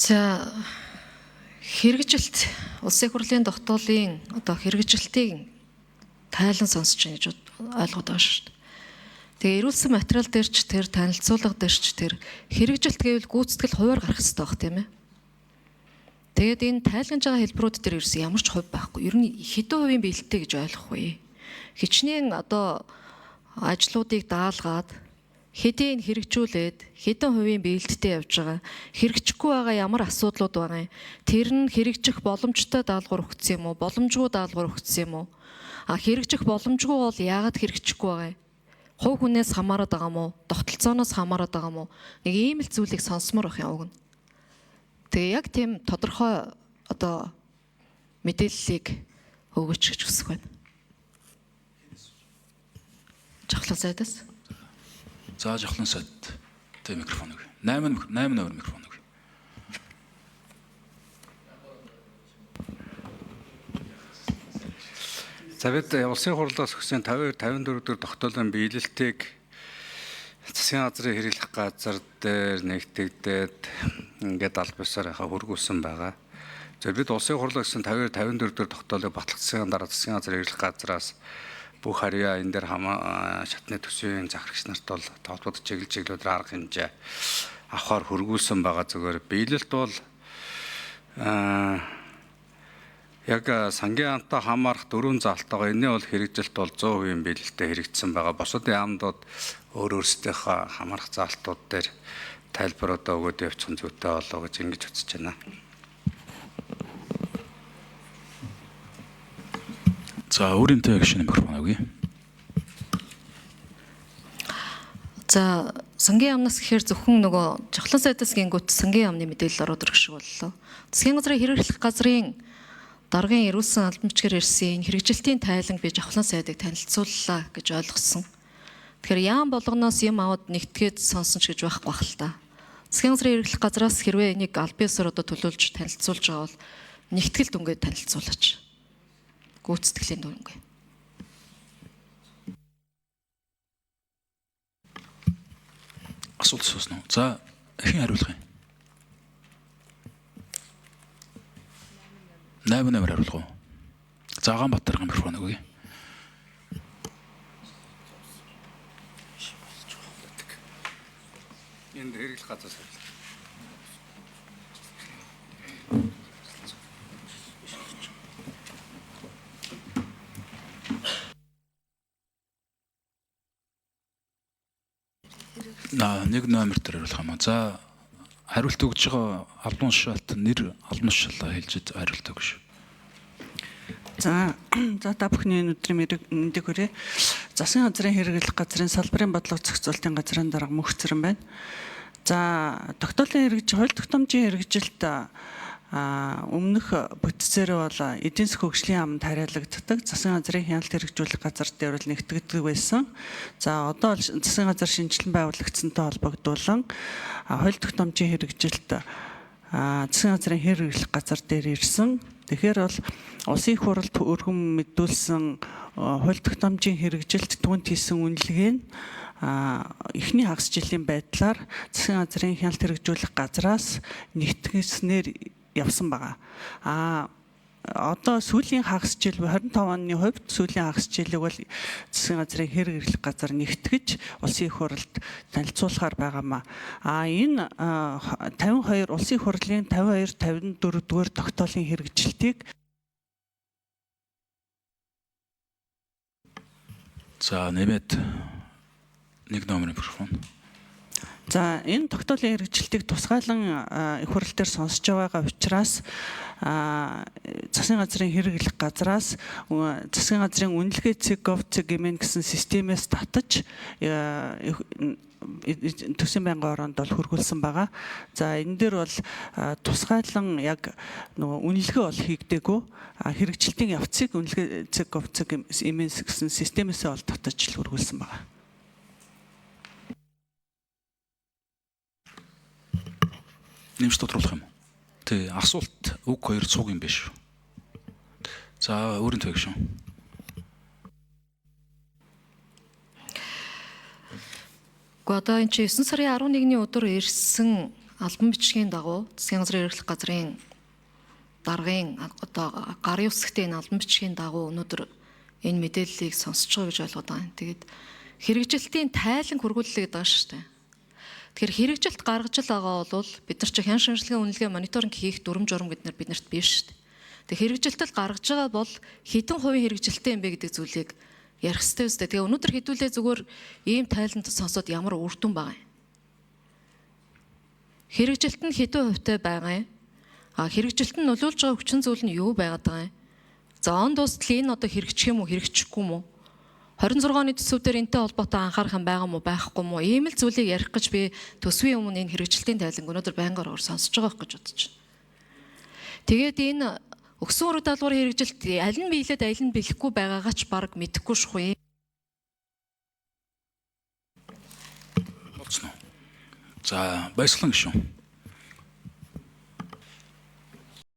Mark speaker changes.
Speaker 1: За хэрэгжилт улсын хурлын тогтоолын одоо хэрэгжилтийг тайлан сонсож байна гэж ойлгоод байгаа шүү дээ. Тэгээ ирүүлсэн материал дээр ч тэр танилцуулга дээр ч тэр хэрэгжилт гэвэл гүйцэтгэл хуваар гарах хэрэгтэй баг тийм ээ. Тэгээд энэ тайлгнаж байгаа хэлбэрүүд дээр ерөөс ямар ч хувь байхгүй. Ер нь хэдэн хувийн биелэлтэй гэж ойлгох вэ? Хичнээн одоо ажлуудыг даалгаад хэдийн хэрэгжүүлээд хэдэн хувийн биелэлтэй явж байгаа. Хэрэгжихгүй байгаа ямар асуудлууд байгаа юм? Тэр нь хэрэгжих боломжтой даалгавар өгсөн юм уу? Боломжгүй даалгавар өгсөн юм уу? Хэрэгжих боломжгүй бол яагаад хэрэгжихгүй байгаа юм? Хувь хүнээс хамаарат байгаа мó? Тогтолцооноос хамаарат байгаа мó? Нэг ийм л зүйлийг сонсомор байх юм уг нь. Тэгээ яг тийм тодорхой одоо мэдээллийг өгөөч гэж хүсэх байна. Жахлан сайдаас.
Speaker 2: За жахлан сайд тэ микрофон өгье. 8 номер микрофон өгье.
Speaker 3: За бид улсын хурлаас өгсөн 52-54 дэх тогтоолын биелэлтийг засгийн газрын хэрэглэх газар дээр нэгтгэгдээд ингээд аль бисаар хөргүүлсэн байгаа. За бид улсын хурлаас өгсөн 52-54 дэх тогтоолыг батлагдсанын дараа засгийн газрын хэрэглэх газраас бүх харьяа энэ дээр шатны төсвийн захирагч нарт бол толгойд чиглэлээр арга хэмжээ авахар хөргүүлсэн байгаа. Зүгээр биелэлт бол яг сангийн амтаа хамаарах 4 залтайгаа энэ бол хэрэгжилт бол 100% биелэлтэд хэрэгжсэн байгаа. Бусад яамдууд өөрсдийнхөө хамаарах залтууд дээр тайлбаруудаа өгөөд явчих нь зүйтэй болоо гэж ингэж үзэж байна.
Speaker 2: За өөрийнхөө гишүүний микрофон өгье.
Speaker 1: За сангийн яамнаас гэхээр зөвхөн нөгөө жахлан сайдаас гингүүт сангийн яамны мэдээлэл ороод ирэх шиг боллоо. Засгийн газрын хэрэглэх газрын даргын ирүүлсэн албан бичгээр ирсэн хэрэгжилтийн тайлан би жахлан сайдыг танилцууллаа гэж ойлгосон. Тэгэхээр яам болгоноос юм аваад нэгтгээд сонсон ч гэж байхгүй бах л та. Засгийн газрын хэрэглэх газраас хэрвээ энийг аль биесээр одоо төлөөлж танилцуулж байгаа бол нэгтгэл дүнгээд танилцуулаач. Гүйцэтгэлийн дүнгээ.
Speaker 2: Асуулт суусан уу? За хэн хариулах юм? 8 номер хариулах уу? За Ганбаатарын микрофон өгье.
Speaker 3: Энд хэрэглэх газраас
Speaker 2: нэг номер дээр хариулах юм. За хариулт өгж байгаа албан тушаалт нэр албан тушаалаа хэлж хариулт өгш.
Speaker 4: За та бүхний өдрийн мэндийг хүргэе. Засгийн газрын хэрэглэх газрын салбарын бодлого зохицуулалтын газрын дарга Мөнх Цэрэн байна. За тогтоолын хууль тогтоомжийн хэрэгжилт өмнөх бүтцээр бол эдийн засгийн хөгжлийн яамд хариалагддаг. Засгийн газрын хяналт хэрэгжүүлэх газар дээр бол нэгтгэдэг байсан. За одоо засгийн газар шинжилэн байгуулагдсантай холбогдуулан хууль тогтоомжийн хэрэгжилт засгийн газрын хэрэглэх газар дээр ирсэн. Тэгэхээр бол улсын их хурлд өргөн мэдүүлсэн хууль тогтоомжийн хэрэгжилт түүнд хийсэн үнэлгээ нь эхний хагас жилийн байдлаар засгийн газрын хяналт хэрэгжүүлэх газраас нэгтгэснээр явсан байгаа. Одоо сүүлийн хагас жил 25 оны хувьд сүүлийн хагас жилиг бол засгийн газрын хэрэглэх газар нэгтгэж улсын их хурлд танилцуулахаар байгаамаа. Энэ 52 улсын их хурлын 52-54 дугаар тогтоолын хэрэгжилтийг
Speaker 2: За нэмээд нэг номер микрофон.
Speaker 4: За энэ тогтоолын хэрэгжилтийг тусгайлан их хурл дээр сонсож байгаа учраас засгийн газрын хэрэглэх газраас засгийн газрын үнэлгээ цэг гэмэн гэсэн системээс татаж төсвийн байнгын ороонд бол хөргүүлсэн байгаа. За энэ дээр бол тусгайлан яг нөгөө үнэлгээ бол хийгдээгүй. Хэрэгжилтийн явцыг үнэлгээ цэг гэмэн гэсэн системээс бол татаж хөргүүлсэн байгаа.
Speaker 2: Нэмж тодруулах юм. Тэ асуулт үг хоёр цуг юм биш. За өөрийнхөө гишүүн.
Speaker 1: Гэхдээ одоо энэ чинь 9 сарын 11-ний өдөр ирсэн албан бичгийн дагуу засгийн газрын эрхлэх газрын даргын одоо гарын үсгтийн албан бичгийн дагуу өнөөдөр энэ мэдээллийг сонсож байгаа гэж ойлгоод байгаа юм. Тэгээд хэрэгжилтийн тайлан хургууллаа гэдэг байгаа шүү дээ. Тэгэхээр хэрэгжилт гаргаж л байгаа бол бид нар чи хян шинжилгээ үнэлгээ мониторинг хийх дүрм журам гэднэр биднэрт биш шүү дээ. Тэгээ хэрэгжилтэл гаргаж байгаа бол хэдэн хувийн хэрэгжилттэй юм бэ гэдэг зүйлийг ярих хэрэгтэй үстэй. Тэгээ өнөөдөр хэдүүлээ зүгээр ийм тайланд сонсоод ямар үр дүн байгаа юм. Хэрэгжилт нь хэдэн хувьтай байгаа юм? Хэрэгжилт нь нөлөөлж байгаа хүчин зүйл нь юу байгаад байгаа юм? За он дуустал энэ одоо хэрэгжих юм уу, хэрэгжихгүй юм уу? 26 оны төсөвдөр энтэй холбоотой анхаарах юм байгаа мó байхгүй мó ийм л зүйлийг ярих гэж би төсвийн өмнө энэ хэрэгжилтийн тайланг өнөөдөр байнгаар сонсож байгаа гэж бодож байна. Тэгээд энэ өгсөн ураг даалгаврын хэрэгжилт аль нь биелээд аль нь биелэхгүй байгаагаа ч баг мэдэхгүй шгүй.
Speaker 2: Болцсон уу? За баясгалан гишүүн.